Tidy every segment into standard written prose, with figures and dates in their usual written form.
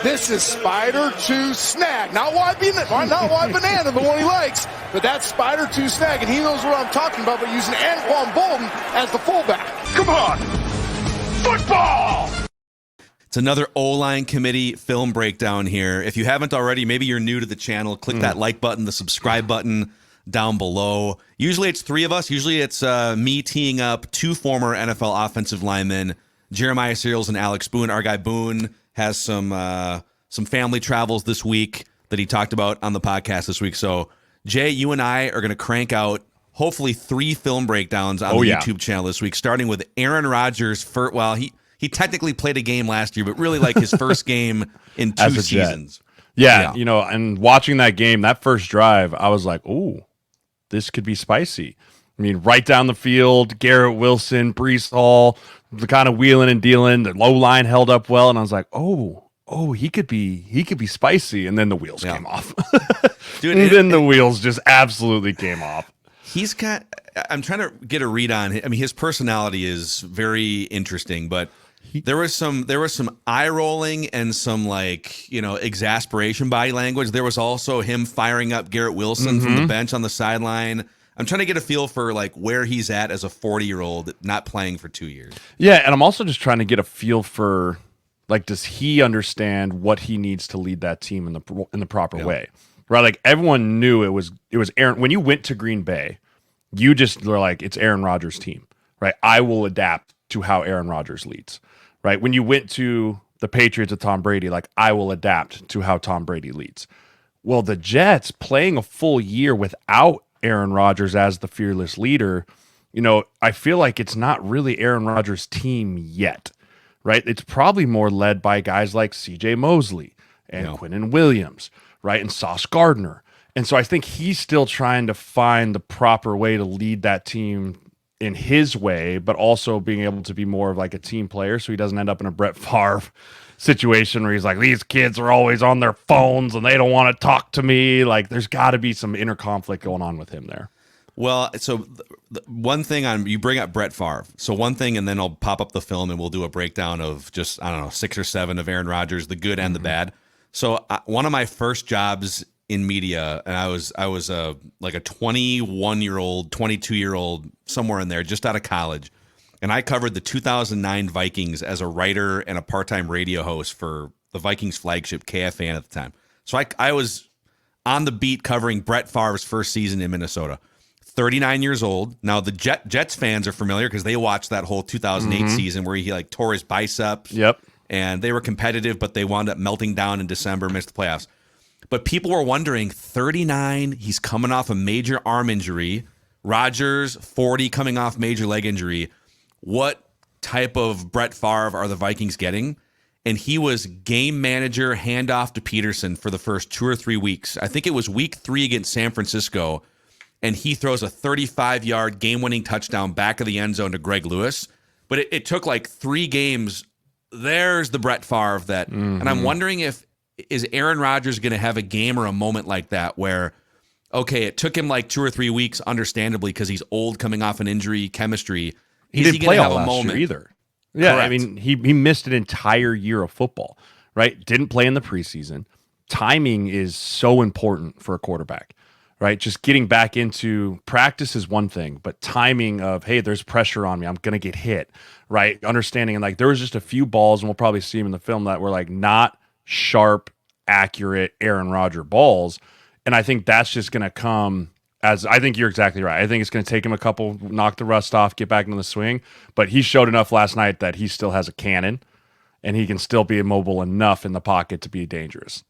This is spider to snag. Not wide banana, the one he likes, but that's spider to snag, and he knows what I'm talking about, but using Anquan Bolden as the fullback. Come on! Football! It's another O-line committee film breakdown here. If you haven't already, maybe you're new to the channel, click that like button, the subscribe button down below. Usually it's three of us. Usually it's me teeing up two former NFL offensive linemen, Jeremiah Sirles and Alex Boone. Our guy Boone has some family travels this week that he talked about on the podcast this week. So, Jay, you and I are going to crank out hopefully 3 film breakdowns on the YouTube channel this week, starting with Aaron Rodgers. He technically played a game last year, but really like his first game in 2 seasons. Yeah, you know, and watching that game, that first drive, I was like, ooh, this could be spicy. I mean, right down the field, Garrett Wilson, Breece Hall, the kind of wheeling and dealing. The low line held up well, and I was like, oh, he could be spicy. And then the wheels came off. Dude, then the wheels just absolutely came off. I'm trying to get a read on him. I mean, his personality is very interesting, but there was some eye rolling and some exasperation body language. There was also him firing up Garrett Wilson from the bench on the sideline. I'm trying to get a feel for where he's at as a 40-year-old not playing for 2 years. Yeah, and I'm also just trying to get a feel for does he understand what he needs to lead that team in the proper way? Right? Like everyone knew it was Aaron. When you went to Green Bay, you just were like, it's Aaron Rodgers' team, right? I will adapt to how Aaron Rodgers leads, right? When you went to the Patriots with Tom Brady, I will adapt to how Tom Brady leads. Well, the Jets playing a full year without Aaron Rodgers as the fearless leader, I feel like it's not really Aaron Rodgers' team yet, right? It's probably more led by guys like C.J. Mosley and Quinnen Williams, right? And Sauce Gardner. And so I think he's still trying to find the proper way to lead that team in his way, but also being able to be more of a team player so he doesn't end up in a Brett Favre situation where he's like, these kids are always on their phones and they don't want to talk to me. There's got to be some inner conflict going on with him there. Well, so one thing you bring up Brett Favre. So one thing, and then I'll pop up the film and we'll do a breakdown of just, 6 or 7 of Aaron Rodgers, the good and the bad. So one of my first jobs in media, and I was a 21-year-old, 22-year-old, somewhere in there, just out of college. And I covered the 2009 Vikings as a writer and a part-time radio host for the Vikings flagship KFAN at the time. So I was on the beat covering Brett Favre's first season in Minnesota. 39 years old. Now, the Jets fans are familiar because they watched that whole 2008 season where he tore his biceps. Yep. And they were competitive, but they wound up melting down in December, missed the playoffs. But people were wondering, 39, he's coming off a major arm injury. Rodgers, 40, coming off major leg injury. What type of Brett Favre are the Vikings getting? And he was game manager, handoff to Peterson for the first 2 or 3 weeks. I think it was week 3 against San Francisco, and he throws a 35-yard game-winning touchdown back of the end zone to Greg Lewis. But it took 3 games. There's the Brett Favre that, and I'm wondering is Aaron Rodgers going to have a game or a moment like that where, okay, it took him 2 or 3 weeks, understandably, because he's old, coming off an injury, chemistry. He didn't play all last year either. Yeah, Correct. I mean, he missed an entire year of football, right? Didn't play in the preseason. Timing is so important for a quarterback, right? Just getting back into practice is one thing, but timing of, hey, there's pressure on me, I'm going to get hit, right? Understanding, and there was just a few balls, and we'll probably see them in the film, that were not sharp, accurate Aaron Rodgers balls. And I think that's just going to come as, I think you're exactly right. I think it's going to take him a couple, knock the rust off, get back into the swing. But he showed enough last night that he still has a cannon and he can still be immobile enough in the pocket to be dangerous.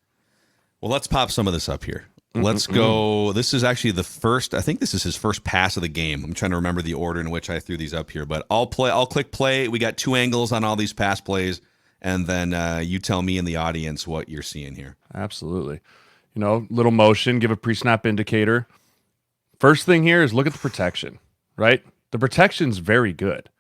Well, let's pop some of this up here. Let's go. This is actually the first, I think this is his first pass of the game. I'm trying to remember the order in which I threw these up here, but I'll click play. We got 2 angles on all these pass plays. And then you tell me in the audience what you're seeing here. Absolutely. Little motion, give a pre-snap indicator. First thing here is look at the protection, right? The protection's very good,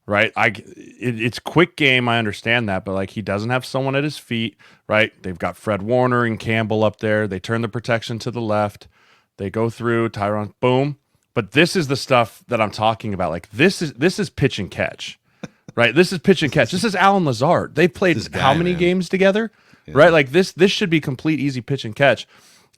right? It's quick game, I understand that, but he doesn't have someone at his feet, right? They've got Fred Warner and Campbell up there. They turn the protection to the left. They go through, Tyron, boom. But this is the stuff that I'm talking about. This is pitch and catch. Right, this is pitch and catch. This is Alan Lazard. They've played how many games together? right? Like this should be complete easy pitch and catch.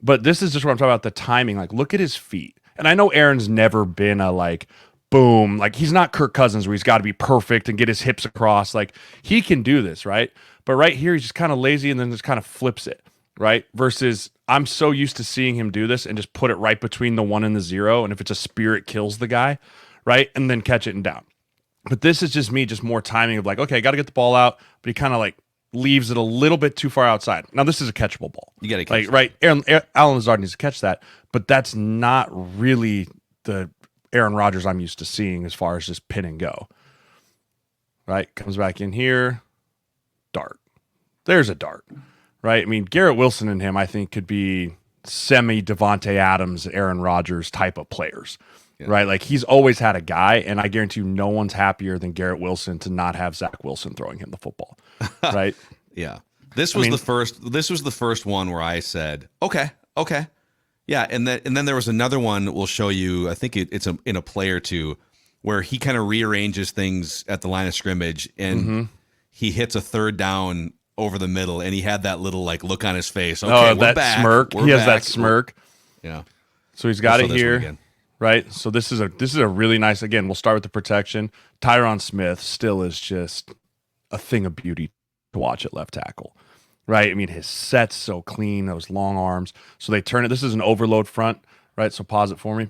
But this is just what I'm talking about, the timing. Like, look at his feet. And I know Aaron's never been a like, boom, like he's not Kirk Cousins where he's got to be perfect and get his hips across. Like he can do this, right? But right here, he's just kind of lazy and then just kind of flips it, right? Versus I'm so used to seeing him do this and just put it right between the 1 and the 0. And if it's a spear, it kills the guy, right? And then catch it and down. But this is just me, just more timing of like, okay, I got to get the ball out, but he kind of like leaves it a little bit too far outside. Now, this is a catchable ball. You got to catch like, right? Alan Lazard needs to catch that, but that's not really the Aaron Rodgers I'm used to seeing as far as just pin and go. Right? Comes back in here, dart. There's a dart, right? I mean, Garrett Wilson and him, I think, could be semi-Devontae Adams, Aaron Rodgers type of players. Yeah. Right, like he's always had a guy, and I guarantee you, no one's happier than Garrett Wilson to not have Zach Wilson throwing him the football. Right? Yeah, this was the first one where I said, okay, yeah, and then there was another one we'll show you. I think it's in a play or two where he kind of rearranges things at the line of scrimmage, and he hits a third down over the middle, and he had that little like look on his face. Okay, we're back. Smirk. He has that smirk. Yeah. So he's got it here. Right, so this is a really nice. Again, we'll start with the protection. Tyron Smith still is just a thing of beauty to watch at left tackle. Right, I mean his set's so clean, those long arms. So they turn it. This is an overload front. Right, so pause it for me.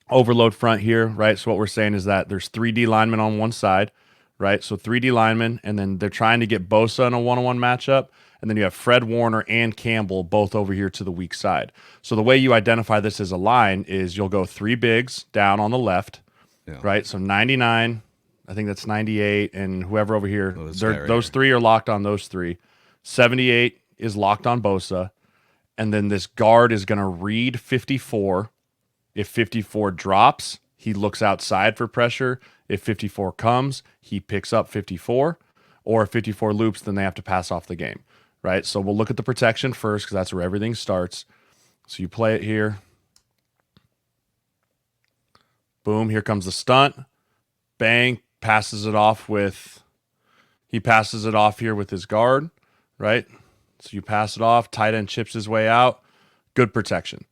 Overload front here. Right, so what we're saying is that there's 3D linemen on one side. Right, so 3D linemen, and then they're trying to get Bosa in a one-on-one matchup. And then you have Fred Warner and Campbell both over here to the weak side. So the way you identify this as a line is you'll go 3 bigs down on the left, right? So 99, I think that's 98, and whoever over here, those 3 are locked on those 3. 78 is locked on Bosa, and then this guard is going to read 54. If 54 drops, he looks outside for pressure. If 54 comes, he picks up 54. Or if 54 loops, then they have to pass off the game. Right, so we'll look at the protection first because that's where everything starts. So you play it here. Boom, here comes the stunt. Bang, passes it off here with his guard, right? So you pass it off, tight end chips his way out. Good protection,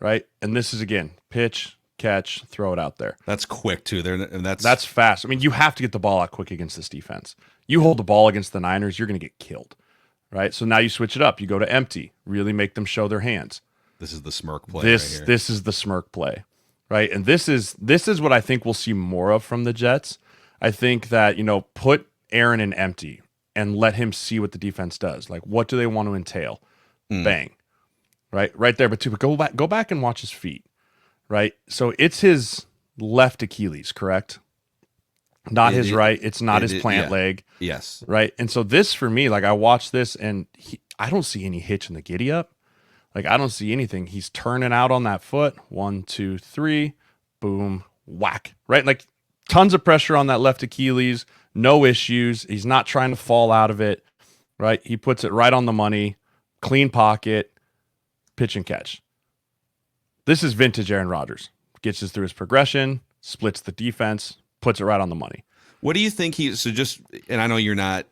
right? And this is, again, pitch, catch, throw it out there. That's quick, too. That's fast. I mean, you have to get the ball out quick against this defense. You hold the ball against the Niners, you're going to get killed. Right, so now you switch it up. You go to empty. Really make them show their hands. This is the smirk play. This is the smirk play, right? And this is what I think we'll see more of from the Jets. I think that put Aaron in empty and let him see what the defense does. Like, what do they want to entail? Bang, right there. But go back and watch his feet. Right, so it's his left Achilles, correct? Not his right. It's not his plant leg. Yes. Right. And so this for me, like I watched this and I don't see any hitch in the giddy up. Like I don't see anything. He's turning out on that foot. 1, 2, 3, boom, whack. Right. Like tons of pressure on that left Achilles. No issues. He's not trying to fall out of it. Right. He puts it right on the money. Clean pocket. Pitch and catch. This is vintage Aaron Rodgers. Gets us through his progression. Splits the defense. Puts it right on the money. What do you think and I know you're not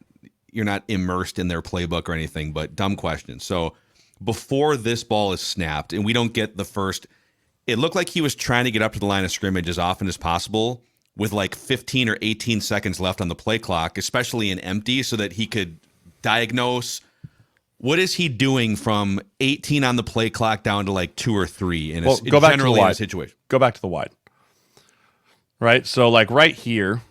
immersed in their playbook or anything, but dumb question. So before this ball is snapped and we don't get the first, it looked like he was trying to get up to the line of scrimmage as often as possible with like 15 or 18 seconds left on the play clock, especially in empty, so that he could diagnose what is he doing from 18 on the play clock down to like 2 or 3 in generally in a situation. Go back to the wide. Right, so like right here,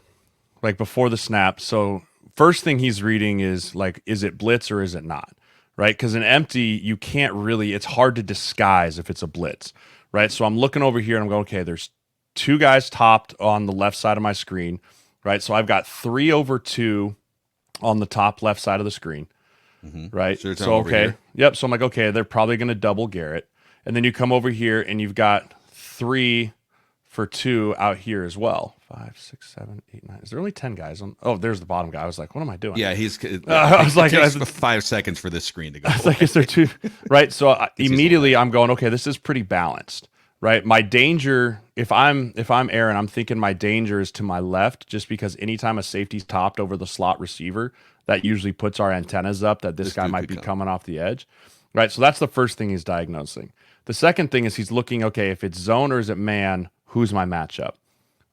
like before the snap. So first thing he's reading is like, is it blitz or is it not? Right, because in empty you can't really. It's hard to disguise if it's a blitz. Right, so I'm looking over here and I'm going, okay, there's 2 guys topped on the left side of my screen. Right, so I've got 3 over 2 on the top left side of the screen. Right, so okay, yep. So I'm like, okay, they're probably going to double Garrett, and then you come over here and you've got 3 for 2 out here as well. 5, 6, 7, 8, 9. Is there only 10 guys on? Oh, there's the bottom guy. I was like, what am I doing? Yeah, I was like, it takes 5 seconds for this screen to go. I was like, is there 2? Right. So immediately I'm going, okay, this is pretty balanced. right? My danger, if I'm Aaron, I'm thinking my danger is to my left, just because anytime a safety's topped over the slot receiver, that usually puts our antennas up that this guy might be coming off the edge, right? So that's the first thing he's diagnosing. The second thing is he's looking, okay, if it's zone or is it man, who's my matchup,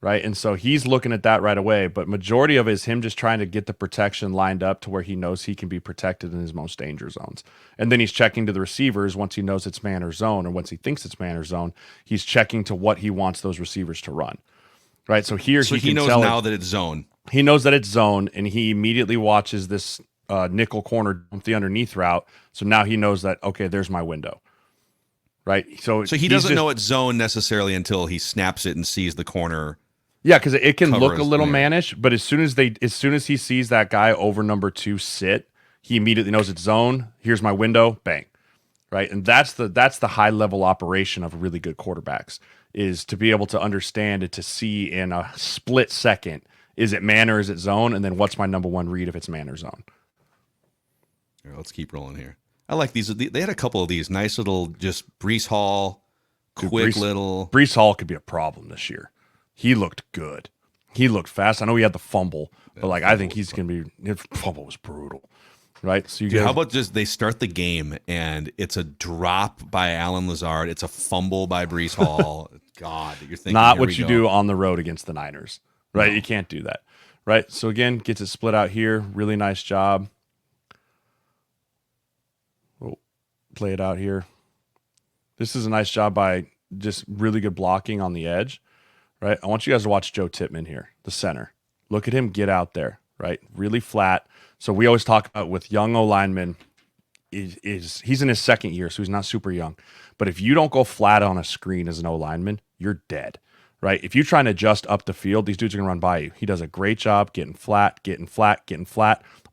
right? And so he's looking at that right away, but majority of it is him just trying to get the protection lined up to where he knows he can be protected in his most danger zones. And then he's checking to the receivers once he knows it's man or zone, or once he thinks it's man or zone, he's checking to what he wants those receivers to run, right? So here he knows now that it's zone. He knows that it's zone, and he immediately watches this nickel corner dump the underneath route. So now he knows that, okay, there's my window. Right. So he doesn't know it's zone necessarily until he snaps it and sees the corner. Yeah, because it can look a little mannish, but as soon as he sees that guy over number 2 sit, he immediately knows it's zone. Here's my window, bang. Right. And that's the high level operation of really good quarterbacks, is to be able to understand it, to see in a split second, is it man or is it zone? And then what's my number one read if it's man or zone? All right, let's keep rolling here. I like these. They had a couple of these nice little, just Breece Hall, Breece Hall could be a problem this year. He looked good. He looked fast. I know he had the fumble, but I think he's going to be. His fumble was brutal, right? So how about just they start the game and it's a drop by Alan Lazard, it's a fumble by Breece Hall. God, you're thinking not what you do on the road against the Niners, right? No. You can't do that, right? So again, gets it split out here. Really nice job. Play it out here. This is a nice job by just really good blocking on the edge, right? I want you guys to watch Joe Tippmann here, the center. Look at him get out there, right? Really flat. So we always talk about with young O-linemen, he's in his second year, so he's not super young. But if you don't go flat on a screen as an O-lineman, you're dead, right? If you're trying to adjust up the field, these dudes are going to run by you. He does a great job getting flat.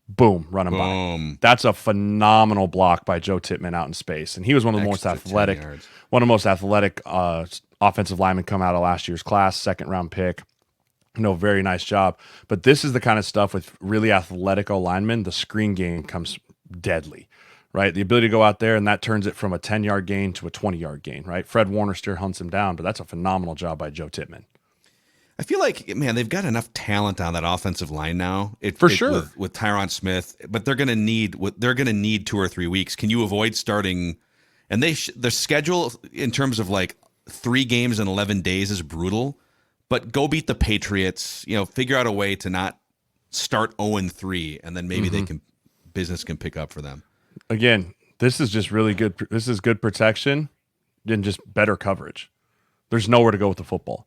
Boom, run him by. That's a phenomenal block by Joe Tippmann out in space. And he was one of the most athletic offensive linemen come out of last year's class, second round pick. Very nice job. But this is the kind of stuff with really athletic O-linemen, the screen game comes deadly, right? The ability to go out there, and that turns it from a 10-yard gain to a 20-yard gain, right? Fred Warner still hunts him down, but that's a phenomenal job by Joe Tippmann. I feel like, man, they've got enough talent on that offensive line now. Sure. With Tyron Smith, but they're going to need 2 or 3 weeks. Can you avoid starting? And their schedule in terms of 3 games in 11 days is brutal. But go beat the Patriots. Figure out a way to not start 0-3, and then maybe business can pick up for them. Again, this is just really good. This is good protection and just better coverage. There's nowhere to go with the football.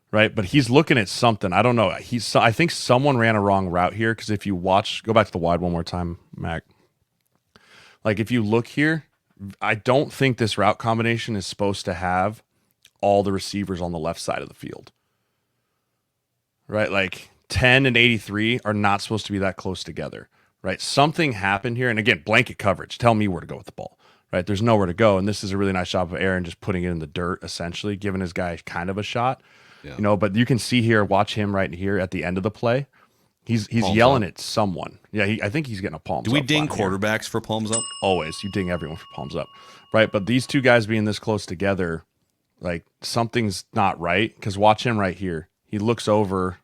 Right, but he's looking at something. I don't know. I think someone ran a wrong route here, because if you watch, go back to the wide one more time, Mac. If you look here, I don't think this route combination is supposed to have all the receivers on the left side of the field. Right, 10 and 83 are not supposed to be that close together. Right, something happened here, and again, blanket coverage. Tell me where to go with the ball. Right, there's nowhere to go, and this is a really nice job of Aaron just putting it in the dirt, essentially giving his guy kind of a shot. Yeah. But you can see here, watch him right here at the end of the play. He's yelling at someone. Yeah, I think he's getting a palms up. Do we ding quarterbacks for palms up? Always. You ding everyone for palms up. Right, but these two guys being this close together, something's not right, because watch him right here. He looks over,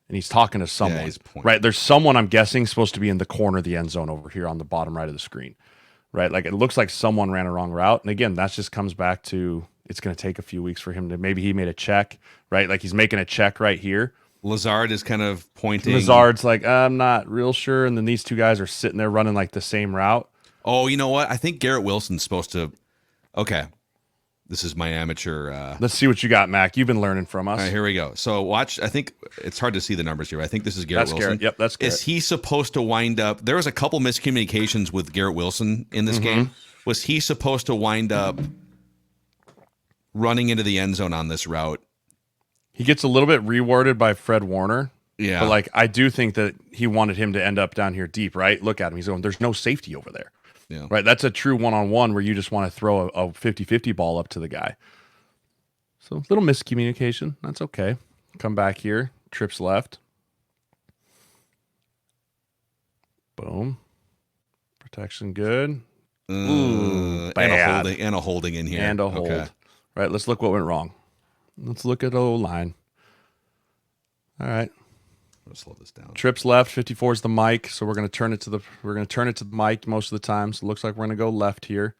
and he's talking to someone. Yeah, right, there's someone, I'm guessing, supposed to be in the corner of the end zone over here on the bottom right of the screen. Right, it looks like someone ran a wrong route. And again, that just comes back to, it's going to take a few weeks for him to, maybe he made a check, right? He's making a check right here. Lazard is kind of pointing. Lazard's I'm not real sure. And then these two guys are sitting there running the same route. Oh, you know what? I think Garrett Wilson's supposed to. Okay. This is my amateur. Let's see what you got, Mac. You've been learning from us. All right, here we go. So watch. I think it's hard to see the numbers here. I think this is Garrett Wilson. Garrett. Yep, that's Garrett. Is he supposed to wind up? There was a couple miscommunications with Garrett Wilson in this game. Was he supposed to wind up running into the end zone on this route? He gets a little bit rewarded by Fred Warner. Yeah. But I do think that he wanted him to end up down here deep, right? Look at him. He's going, there's no safety over there. Yeah. Right. That's a true one-on-one where you just want to throw a 50-50 ball up to the guy. So a little miscommunication. That's okay. Come back here. Trips left. Boom. Protection good. Ooh, bad. And a holding in here. And a hold. Okay. Right, let's look what went wrong. Let's look at O-line. All right. Let's slow this down. Trips left, 54 is the mic, so we're going to turn it to the mic most of the time. So it looks like we're going to go left here.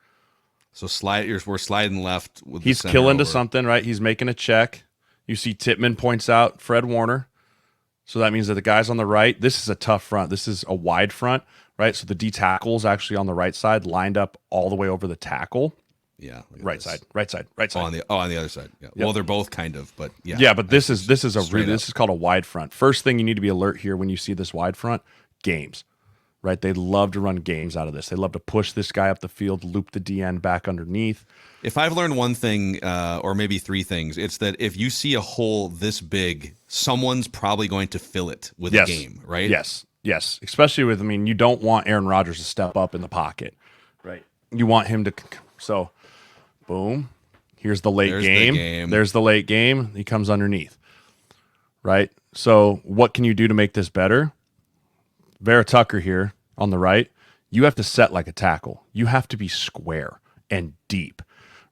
So we're sliding left with He's the killing over. to something, right? He's making a check. You see Tittman points out Fred Warner. So that means that the guys on the right, this is a tough front. This is a wide front, right? So the D tackle is actually on the right side, lined up all the way over the tackle. Yeah. Right side. On the other side. Yeah. Yep. Well, they're both kind of, but yeah. Yeah, but this is called a wide front. First thing you need to be alert here when you see this wide front, games. Right? They love to run games out of this. They love to push this guy up the field, loop the DN back underneath. If I've learned one thing, or maybe three things, it's that if you see a hole this big, someone's probably going to fill it with a game, right? Yes. Especially with, you don't want Aaron Rodgers to step up in the pocket, right? You want him to, so boom. Here's the late game. There's the late game. He comes underneath, right? So what can you do to make this better? Vera Tucker here on the right, you have to set like a tackle. You have to be square and deep,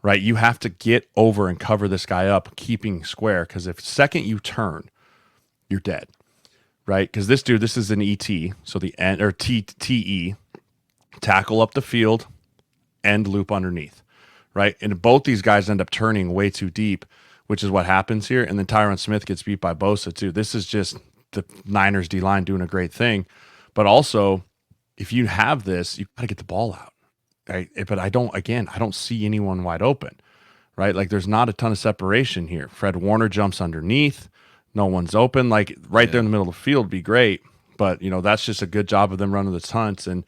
right? You have to get over and cover this guy up, keeping square, because if second you turn, you're dead, right? Because this is an ET, so the end, or TE, tackle up the field, end loop underneath, right? And both these guys end up turning way too deep, which is what happens here. And then Tyron Smith gets beat by Bosa too. This is just the Niners D-line doing a great thing. But also, if you have this, you got to get the ball out, right? But I don't see anyone wide open, right? Like there's not a ton of separation here. Fred Warner jumps underneath. No one's open. Like right there in the middle of the field would be great. But, that's just a good job of them running the stunts. And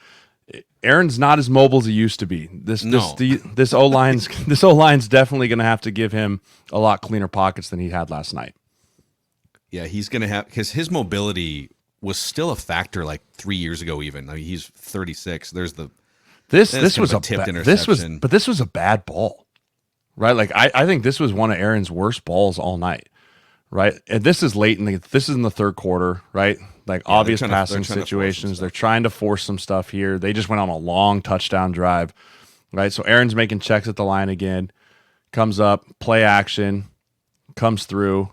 Aaron's not as mobile as he used to be. This O-line's definitely going to have to give him a lot cleaner pockets than he had last night. Yeah, he's going to have, because his mobility was still a factor like 3 years ago. Even he's 36. There's this was a tipped interception, this was a bad ball, right? Like I think this was one of Aaron's worst balls all night, right? And this is late this is in the third quarter, right? Like obvious passing situations. They're trying to force some stuff here. They just went on a long touchdown drive, right? So Aaron's making checks at the line again, comes up, play action, comes through.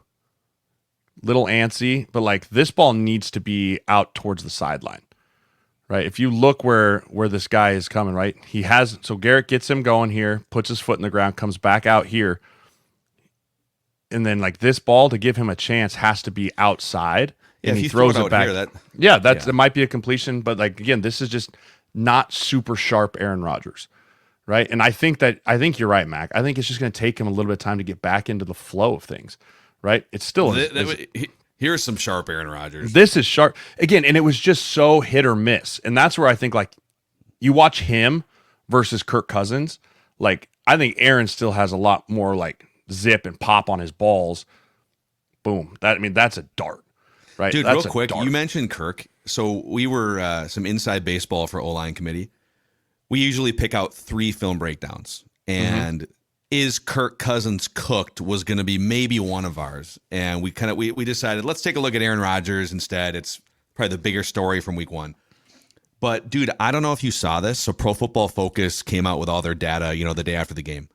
Little antsy, but like this ball needs to be out towards the sideline, right? If you look where this guy is coming, right? So Garrett gets him going here, puts his foot in the ground, comes back out here. And then like this ball to give him a chance has to be outside. And he throws it back. It might be a completion, but like, again, this is just not super sharp Aaron Rodgers, right? And I think you're right, Mac. I think it's just going to take him a little bit of time to get back into the flow of things. Right? It's still here's some sharp Aaron Rodgers. This is sharp again, and it was just so hit or miss. And that's where I think like you watch him versus Kirk Cousins. Like I think Aaron still has a lot more like zip and pop on his balls. Boom. That's a dart. Right? Dude, that's real quick, you mentioned Kirk. So we were some inside baseball for O-line committee. We usually pick out 3 film breakdowns. And is Kirk Cousins cooked was going to be maybe one of ours. And we decided, let's take a look at Aaron Rodgers instead. It's probably the bigger story from week 1. But dude, I don't know if you saw this. So Pro Football Focus came out with all their data, the day after the game.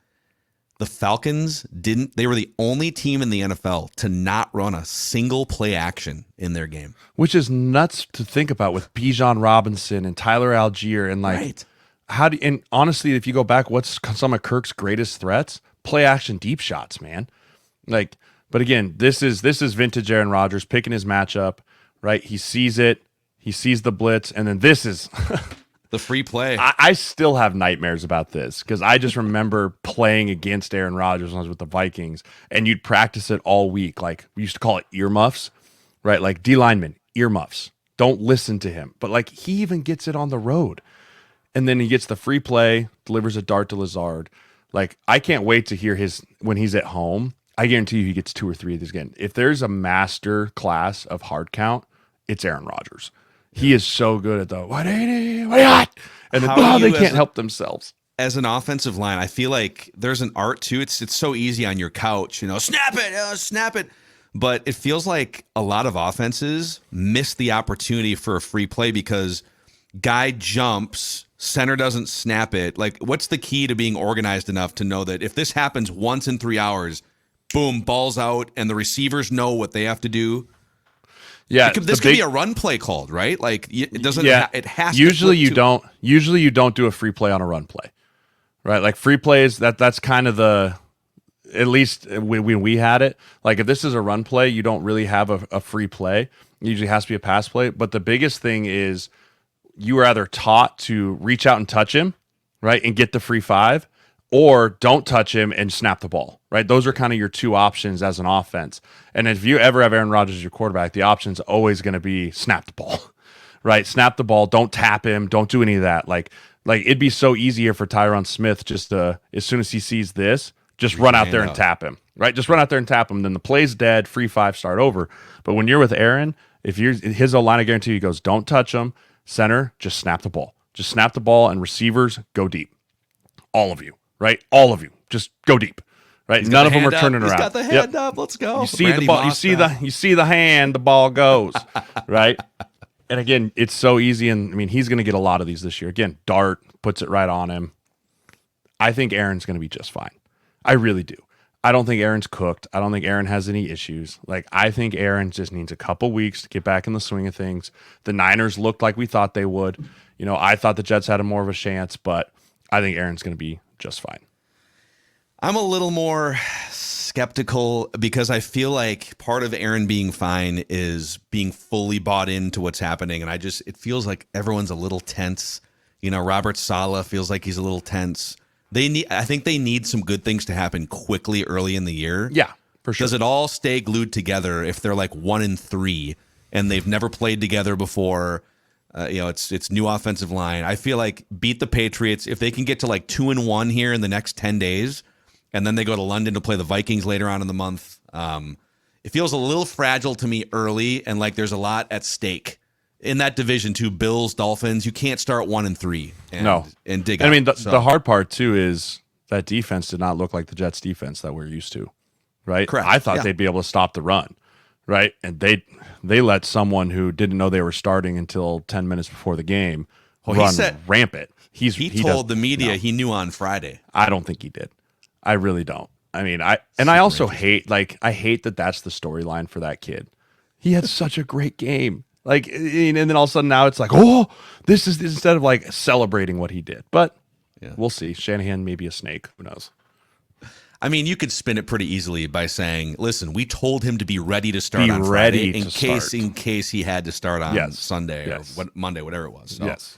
The Falcons they were the only team in the NFL to not run a single play action in their game. Which is nuts to think about with Bijan Robinson and Tyler Algier and like, right. And honestly, if you go back, what's some of Kirk's greatest threats? Play action deep shots, man. Like, but again, this is vintage Aaron Rodgers picking his matchup, right? He sees it, he sees the blitz, and then this is the free play. I still have nightmares about this because I just remember playing against Aaron Rodgers when I was with the Vikings, and you'd practice it all week. Like we used to call it earmuffs, right? Like D linemen, earmuffs. Don't listen to him. But like he even gets it on the road. And then he gets the free play, delivers a dart to Lazard. Like, I can't wait to hear when he's at home. I guarantee you he gets 2 or 3 of these again. If there's a master class of hard count, it's Aaron Rodgers. Yeah. He is so good at the 180, what do you got? And then they can't help themselves. As an offensive line, I feel like there's an art to it. It's so easy on your couch, snap it. But it feels like a lot of offenses miss the opportunity for a free play because guy jumps center doesn't snap it. Like, what's the key to being organized enough to know that if this happens once in 3 hours, boom, ball's out, and the receivers know what they have to do? Yeah, this could be a run play called, right? Like, it doesn't. Yeah, it has. Usually to you don't. Usually you don't do a free play on a run play, right? Like free plays. That's kind of the. At least when we had it, like if this is a run play, you don't really have a free play. It usually has to be a pass play. But the biggest thing is you are either taught to reach out and touch him, right, and get the free 5, or don't touch him and snap the ball, right? Those are kind of your two options as an offense. And if you ever have Aaron Rodgers as your quarterback, the option's always going to be snap the ball, right? Snap the ball. Don't tap him. Don't do any of that. Like it'd be so easier for Tyron Smith just to, as soon as he sees this, just run out there and tap him, right? Just run out there and tap him. Then the play's dead, free 5, start over. But when you're with Aaron, if you're his line of guarantee, he goes, don't touch him. Center, just snap the ball. Just snap the ball, and receivers, go deep. All of you, right? All of you, just go deep, right? None of them are turning around. He's got the hand up. Let's go. You see the ball. You see the hand. The ball goes, right? And again, it's so easy. And I mean, he's going to get a lot of these this year. Again, Dart puts it right on him. I think Aaron's going to be just fine. I really do. I don't think Aaron's cooked. I don't think Aaron has any issues. Like, I think Aaron just needs a couple weeks to get back in the swing of things. The Niners looked like we thought they would. You know, I thought the Jets had more of a chance, but I think Aaron's going to be just fine. I'm a little more skeptical because I feel like part of Aaron being fine is being fully bought into what's happening. And it feels like everyone's a little tense. You know, Robert Saleh feels like he's a little tense. I think they need some good things to happen quickly early in the year. Yeah, for sure. Does it all stay glued together if they're like 1-3 and they've never played together before? It's new offensive line. I feel like beat the Patriots if they can get to like 2-1 here in the next 10 days, and then they go to London to play the Vikings later on in the month. It feels a little fragile to me early, and like there's a lot at stake in that division too. Bills, Dolphins. You can't start 1-3 and dig. I mean, the hard part too is that defense did not look like the Jets defense that we're used to, right? Correct. I thought they'd be able to stop the run, right? And they let someone who didn't know they were starting until 10 minutes before the game run rampant. He told the media he knew on Friday. I don't think he did. I really don't. I mean, I also hate that that's the storyline for that kid. He had such a great game. Like, and then all of a sudden now it's like, oh, this is instead of like celebrating what he did. But we'll see. Shanahan may be a snake. Who knows? I mean, you could spin it pretty easily by saying, listen, we told him to be ready to start on Friday in case he had to start on Sunday or Monday, whatever it was. So, yes.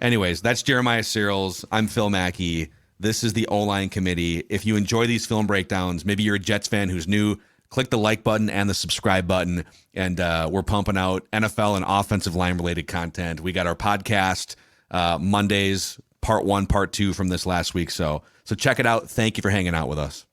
Anyways, that's Jeremiah Sirles. I'm Phil Mackey. This is the O-Line Committee. If you enjoy these film breakdowns, maybe you're a Jets fan who's new, click the like button and the subscribe button, and we're pumping out NFL and offensive line-related content. We got our podcast Mondays, part 1, part 2 from this last week. So check it out. Thank you for hanging out with us.